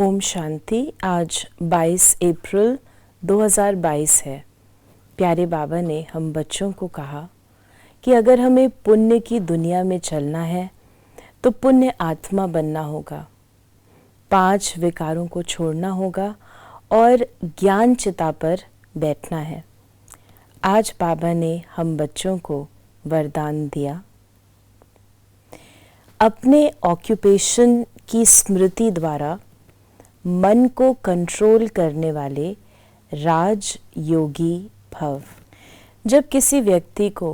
ओम शांति। आज 22 अप्रैल 2022 है। प्यारे बाबा ने हम बच्चों को कहा कि अगर हमें पुण्य की दुनिया में चलना है तो पुण्य आत्मा बनना होगा, 5 विकारों को छोड़ना होगा और ज्ञान चिता पर बैठना है। आज बाबा ने हम बच्चों को वरदान दिया, अपने ऑक्यूपेशन की स्मृति द्वारा मन को कंट्रोल करने वाले राज योगी भव। जब किसी व्यक्ति को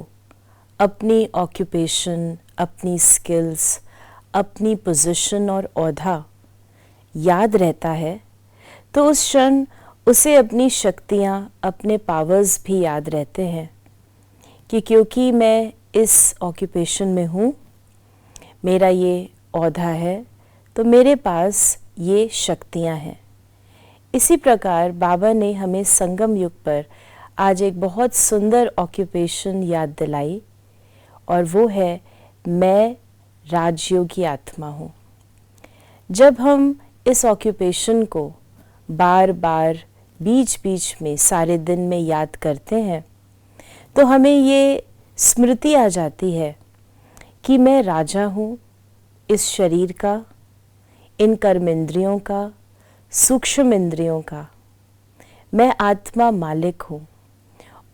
अपनी ऑक्यूपेशन, अपनी स्किल्स, अपनी पोजीशन और ओहदा याद रहता है तो उस क्षण उसे अपनी शक्तियाँ, अपने पावर्स भी याद रहते हैं कि क्योंकि मैं इस ऑक्यूपेशन में हूँ, मेरा ये ओहदा है, तो मेरे पास ये शक्तियाँ हैं। इसी प्रकार बाबा ने हमें संगम युग पर आज एक बहुत सुंदर ऑक्यूपेशन याद दिलाई और वो है मैं राजयोगी आत्मा हूँ। जब हम इस ऑक्यूपेशन को बार बार बीच बीच में सारे दिन में याद करते हैं तो हमें ये स्मृति आ जाती है कि मैं राजा हूँ इस शरीर का, इन कर्मेंद्रियों का, सूक्ष्म इंद्रियों का। मैं आत्मा मालिक हूँ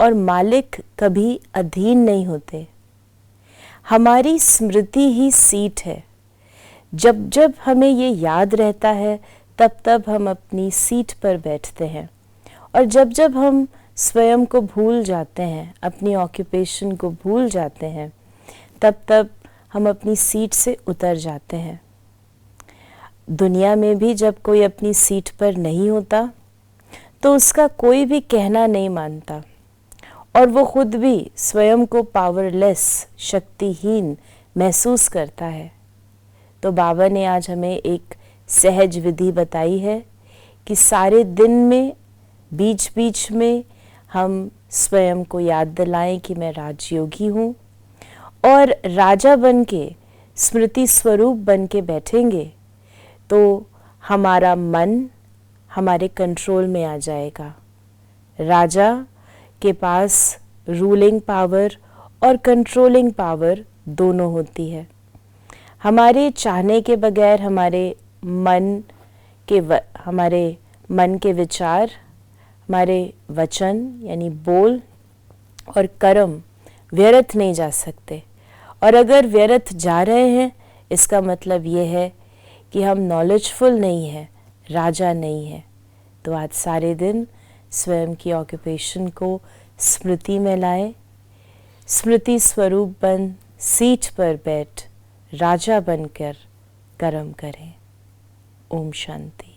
और मालिक कभी अधीन नहीं होते। हमारी स्मृति ही सीट है। जब जब हमें ये याद रहता है तब तब हम अपनी सीट पर बैठते हैं और जब जब हम स्वयं को भूल जाते हैं, अपनी ऑक्यूपेशन को भूल जाते हैं, तब तब हम अपनी सीट से उतर जाते हैं। दुनिया में भी जब कोई अपनी सीट पर नहीं होता तो उसका कोई भी कहना नहीं मानता और वो खुद भी स्वयं को पावरलेस, शक्तिहीन महसूस करता है। तो बाबा ने आज हमें एक सहज विधि बताई है कि सारे दिन में बीच बीच में हम स्वयं को याद दिलाएं कि मैं राजयोगी हूँ और राजा बन के, स्मृति स्वरूप बन के बैठेंगे तो हमारा मन हमारे कंट्रोल में आ जाएगा। राजा के पास रूलिंग पावर और कंट्रोलिंग पावर दोनों होती है। हमारे चाहने के बगैर हमारे मन के विचार, हमारे वचन यानी बोल और कर्म व्यर्थ नहीं जा सकते और अगर व्यर्थ जा रहे हैं इसका मतलब ये है कि हम नॉलेजफुल नहीं हैं, राजा नहीं है। तो आज सारे दिन स्वयं की ऑक्यूपेशन को स्मृति में लाएं, स्मृति स्वरूप बन सीट पर बैठ राजा बनकर कर्म करें। ओम शांति।